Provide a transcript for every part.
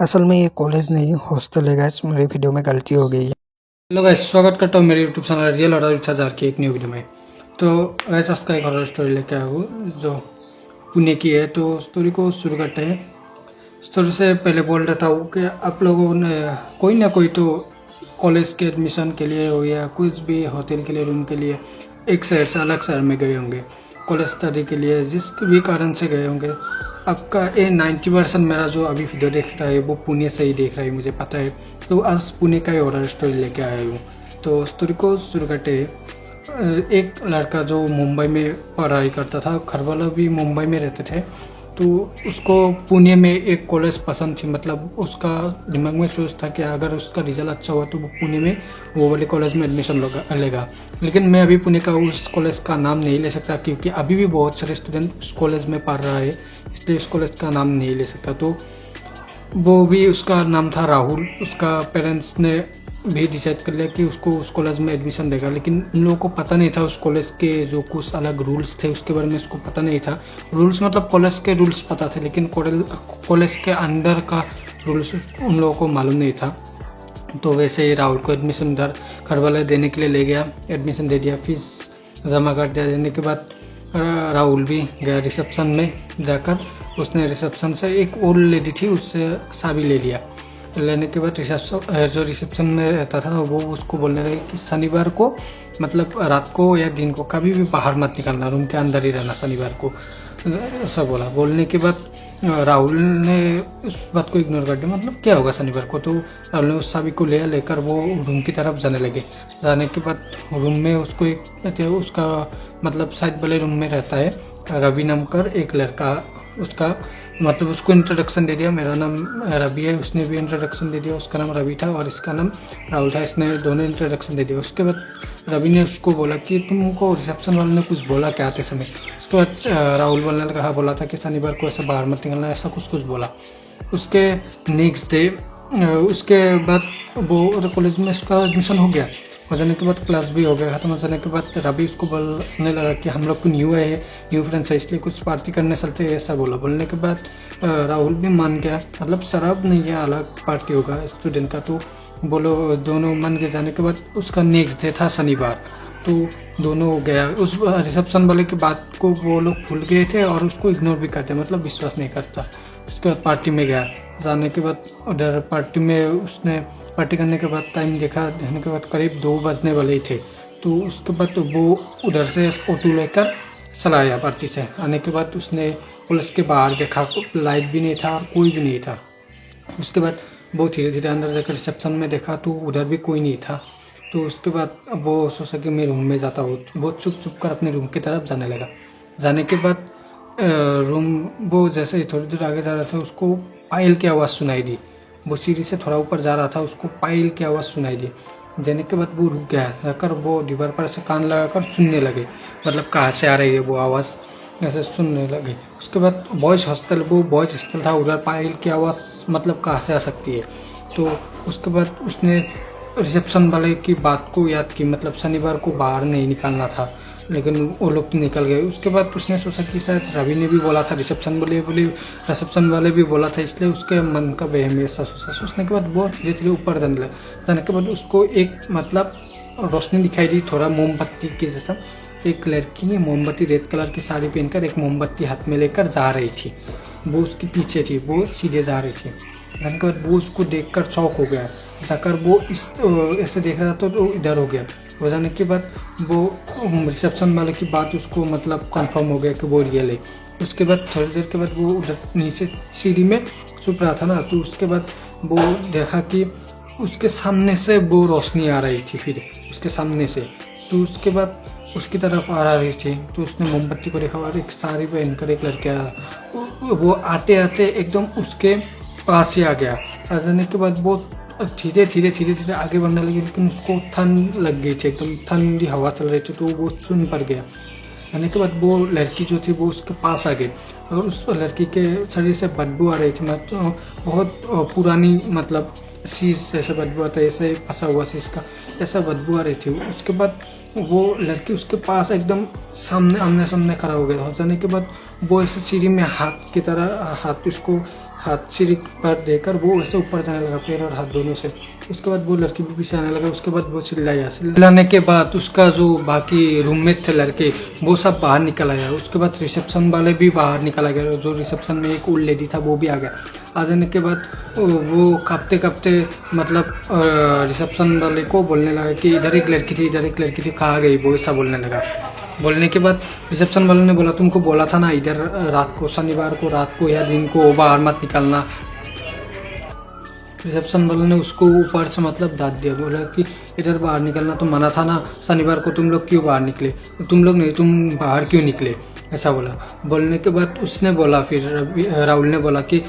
असल में ये कॉलेज नहीं हॉस्टल है गाइस, मेरी वीडियो में गलती हो गई है। हेलो गाइस, स्वागत करता हूँ मेरे यूट्यूब चैनल रियल हॉरर हजार की एक न्यू वीडियो में। तो गाइस आज का एक हॉरर स्टोरी लेके आया हूँ जो पुणे की है। तो स्टोरी को शुरू करते हैं। स्टोरी से पहले बोल रहा था कि आप लोगों ने कोई ना कोई तो कॉलेज के एडमिशन के लिए हो या कुछ भी होटल के लिए रूम के लिए एक शहर से अलग शहर में गए होंगे, कॉलेज स्टडी के लिए जिस भी कारण से गए होंगे। आपका ये 90% मेरा जो अभी वीडियो देख रहा है वो पुणे से ही देख रहा है, मुझे पता है। तो आज पुणे का ही हॉरर स्टोरी लेके आया हूँ। तो स्टोरी को शुरू करते हैं। एक लड़का जो मुंबई में पढ़ाई करता था, घर वाला भी मुंबई में रहते थे। तो उसको पुणे में एक कॉलेज पसंद थी, मतलब उसका दिमाग में सोच था कि अगर उसका रिजल्ट अच्छा हुआ तो वो पुणे में वो वाले कॉलेज में एडमिशन लेगा। लेकिन मैं अभी पुणे का उस कॉलेज का नाम नहीं ले सकता क्योंकि अभी भी बहुत सारे स्टूडेंट उस कॉलेज में पढ़ रहा है, इसलिए उस कॉलेज का नाम नहीं ले सकता। तो वो भी, उसका नाम था राहुल। उसका पेरेंट्स ने भी डिसाइड कर लिया कि उसको उस कॉलेज में एडमिशन देगा, लेकिन उन लोगों को पता नहीं था उस कॉलेज के जो कुछ अलग रूल्स थे उसके बारे में उसको पता नहीं था। रूल्स मतलब कॉलेज के रूल्स पता थे, लेकिन कॉलेज के अंदर का रूल्स उन लोगों को मालूम नहीं था। तो वैसे ही राहुल को एडमिशन उधर घर वाले देने के लिए ले गया, एडमिशन दे दिया, फीस जमा कर दिया। देने के बाद राहुल भी गया रिसेप्शन में जाकर। उसने रिसेप्शन से एक और लेडी थी, उससे चाबी ले लिया। लेने के बाद जो रिसेप्शन में रहता था वो उसको बोलने लगे कि शनिवार को, मतलब रात को या दिन को कभी भी बाहर मत निकलना, रूम के अंदर ही रहना शनिवार को, ऐसा बोला। बोलने के बाद राहुल ने उस बात को इग्नोर कर दिया, मतलब क्या होगा शनिवार को। तो राहुल ने उस चाबी को लेकर वो रूम की तरफ जाने लगे। जाने के बाद रूम में उसको एक उसका मतलब साइड वाले रूम में रहता है रवि नाम कर एक लड़का। उसका मतलब उसको इंट्रोडक्शन दे दिया, मेरा नाम रवि है। उसने भी इंट्रोडक्शन दे दिया, उसका नाम रवि था और इसका नाम राहुल था। इसने दोनों इंट्रोडक्शन दे दिया। उसके बाद रवि ने उसको बोला कि तुमको रिसेप्शन वाले ने कुछ बोला क्या आते समय। उसके बाद राहुल वाले ने कहा, बोला था कि शनिवार को ऐसा बाहर मत निकलना, ऐसा कुछ बोला। उसके नेक्स्ट डे उसके बाद वो कॉलेज में उसका एडमिशन हो गया। हो जाने के बाद क्लास भी हो गया। खत्म हो जाने के बाद रवि उसको बोलने लगा कि हम लोग को न्यू है, न्यू फ्रेंड्स है, इसलिए कुछ पार्टी करने चलते हैं, ऐसा बोला। बोलने के बाद राहुल भी मान गया, मतलब शराब नहीं है, अलग पार्टी होगा स्टूडेंट का। तो बोलो दोनों मान के जाने के बाद उसका नेक्स्ट डे था शनिवार। तो दोनों गया। उस रिसेप्शन वाले की बात को वो लोग भूल गए थे और उसको इग्नोर भी करते, मतलब विश्वास नहीं करता। उसके बाद पार्टी में गया। जाने के बाद उधर पार्टी में उसने पार्टी करने के बाद टाइम देखा, देखने के बाद करीब 2 बजने वाले ही थे। तो उसके बाद वो उधर से ऑटो लेकर चला आया। पार्टी से आने के बाद उसने पुलिस के बाहर देखा, लाइट भी नहीं था और कोई भी नहीं था। उसके बाद वो धीरे धीरे अंदर जाकर रिसेप्शन में देखा तो उधर भी कोई नहीं था। तो उसके बाद वो सोचा कि मैं रूम में जाता हूँ। वो चुप चुप कर अपने रूम की तरफ जाने लगा। जाने के बाद रूम वो जैसे ही थोड़ी दूर आगे जा रहा था उसको पायल की आवाज़ सुनाई दी। वो सीढ़ी से थोड़ा ऊपर जा रहा था, उसको पायल की आवाज़ सुनाई दी। देने के बाद वो रुक गया, जाकर वो दीवार पर से कान लगाकर सुनने लगे, मतलब कहाँ से आ रही है वो आवाज़, ऐसे सुनने लगे। उसके बाद बॉयज़ हॉस्टल, वो बॉयज़ हॉस्टल था, उधर पायल की आवाज़ मतलब कहाँ से आ सकती है। तो उसके बाद उसने रिसेप्शन वाले की बात को याद की, मतलब शनिवार को बाहर नहीं निकलना था, लेकिन वो लोग तो निकल गए। उसके बाद उसने सोचा कि शायद रवि ने भी बोला था, रिसेप्शन वाले भी बोला था, इसलिए उसके मन का वहम ऐसा सोचा। सोचने के बाद वो धीरे धीरे ऊपर जाने लगा। जाने के बाद उसको एक मतलब रोशनी दिखाई दी, थोड़ा मोमबत्ती के जैसा। एक लड़की ने मोमबत्ती, रेड कलर की साड़ी पहनकर एक मोमबत्ती हाथ में लेकर जा रही थी। वो उसके पीछे थी, वो सीधे जा रही थी। जाने के बाद वो उसको देखकर शॉक हो गया। जाकर वो इस ऐसे देख रहा था तो इधर हो गया। हो जाने के बाद वो रिसेप्शन वाले की बात उसको मतलब कंफर्म हो गया कि वो रियल है। उसके बाद थोड़ी देर के बाद वो उधर नीचे सीढ़ी में छुप रहा था ना, तो उसके बाद वो देखा कि उसके सामने से वो रोशनी आ रही थी, फिर उसके सामने से। तो उसके बाद उसकी तरफ आ रही थी। तो उसने मोमबत्ती को देखा और एक साड़ी पहनकर एक लड़का आया। वो आते आते एकदम उसके पास ही आ गया। आ जाने के बाद वो धीरे धीरे आगे बढ़ने लगी, लेकिन उसको ठंड लग गई थी, एकदम ठंडी हवा चल रही थी, तो वो सुन पड़ गया। आने के बाद वो लड़की जो थी वो उसके पास आ गई और उस लड़की के शरीर से बदबू आ रही थी, मतलब बहुत पुरानी, मतलब शीश जैसे बदबू आता है, ऐसे फंसा हुआ शीश का ऐसा बदबू आ रही थी। उसके बाद वो लड़की उसके पास एकदम सामने आमने सामने खड़ा हो गया। हो जाने के बाद वो ऐसे सीढ़ी में हाथ की तरह हाथ उसको हाथ सिर पर देकर वो ऐसे ऊपर जाने लगा, पैर और हाथ दोनों से। उसके बाद वो लड़की भी पीछे आने लगा। उसके बाद वो चिल्लाने के बाद उसका जो बाकी रूममेट थे लड़के, वो सब बाहर निकल आया। उसके बाद रिसेप्शन वाले भी बाहर निकल आ गए। जो रिसेप्शन में एक ओल्ड लेडी था वो भी आ गया। आ जाने के बाद वो काँपते काँपते मतलब रिसेप्शन वाले को बोलने लगा कि इधर एक लड़की थी, इधर एक लड़की थी, कहाँ गई, वो ऐसा बोलने लगा। बोलने के बाद रिसेप्शन वाले ने बोला, तुमको बोला था ना इधर रात को, शनिवार को रात को या दिन को बाहर मत निकलना। रिसेप्शन वाले ने उसको ऊपर से मतलब दाद दिया, बोला कि इधर बाहर निकलना तो मना था ना, शनिवार को तुम लोग क्यों बाहर निकले, तुम लोग नहीं, तुम बाहर क्यों निकले, ऐसा बोला। बोलने के बाद उसने बोला, फिर राहुल ने बोला कि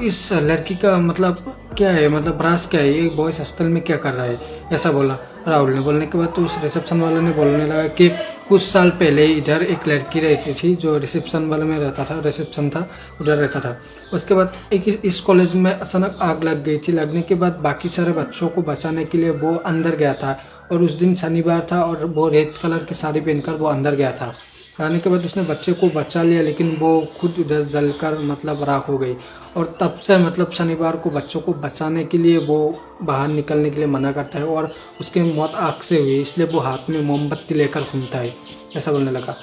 इस लड़की का मतलब क्या है, मतलब राज क्या है, ये बॉयज हॉस्टल में क्या कर रहा है, ऐसा बोला राहुल ने। बोलने के बाद तो उस रिसेप्शन वाले ने बोलने लगा कि कुछ साल पहले इधर एक लड़की रहती थी जो रिसेप्शन वाले में रहता था, रिसेप्शन था उधर रहता था। उसके बाद एक इस कॉलेज में अचानक आग लग गई थी। लगने के बाद बाकी सारे बच्चों को बचाने के लिए वो अंदर गया था, और उस दिन शनिवार था और वो रेड कलर की साड़ी पहनकर वो अंदर गया था। आने के बाद उसने बच्चे को बचा लिया, लेकिन वो खुद उधर जलकर मतलब राख हो गई। और तब से मतलब शनिवार को बच्चों को बचाने के लिए वो बाहर निकलने के लिए मना करता है, और उसकी मौत आग से हुई, इसलिए वो हाथ में मोमबत्ती लेकर घूमता है, ऐसा बोलने लगा।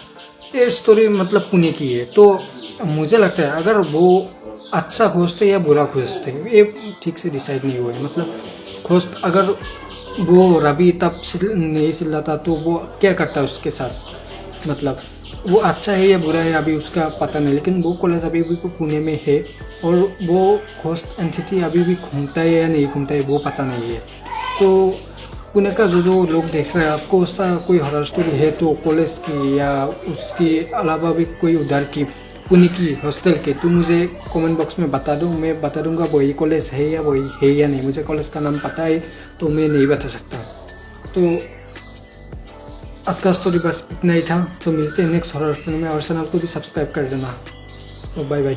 ये स्टोरी मतलब पुणे की है। तो मुझे लगता है अगर वो अच्छा खोजते या बुरा खोजते, ये ठीक से डिसाइड नहीं हुआ है। मतलब खोज अगर वो रवि तब नहीं चिल्लाता तो वो क्या करता है उसके साथ, मतलब वो अच्छा है या बुरा है अभी उसका पता नहीं, लेकिन वो कॉलेज अभी भी पुणे में है, और वो होस्ट एंटिटी अभी भी घूमता है या नहीं घूमता है वो पता नहीं है। तो पुणे का जो लोग देख रहे हैं, आपको उसका कोई हॉरर स्टोरी है तो कॉलेज की या उसके अलावा भी कोई उधर की पुणे की हॉस्टल के, तो मुझे कमेंट बॉक्स में बता दो। मैं बता दूंगा वही कॉलेज है या वही है या नहीं। मुझे कॉलेज का नाम पता है तो मैं नहीं बता सकता। तो आज का स्टोरी बस इतना ही था। तो मिलते हैं नेक्स्ट हॉरर स्टोरी में, और चैनल को भी सब्सक्राइब कर देना। तो बाय बाय।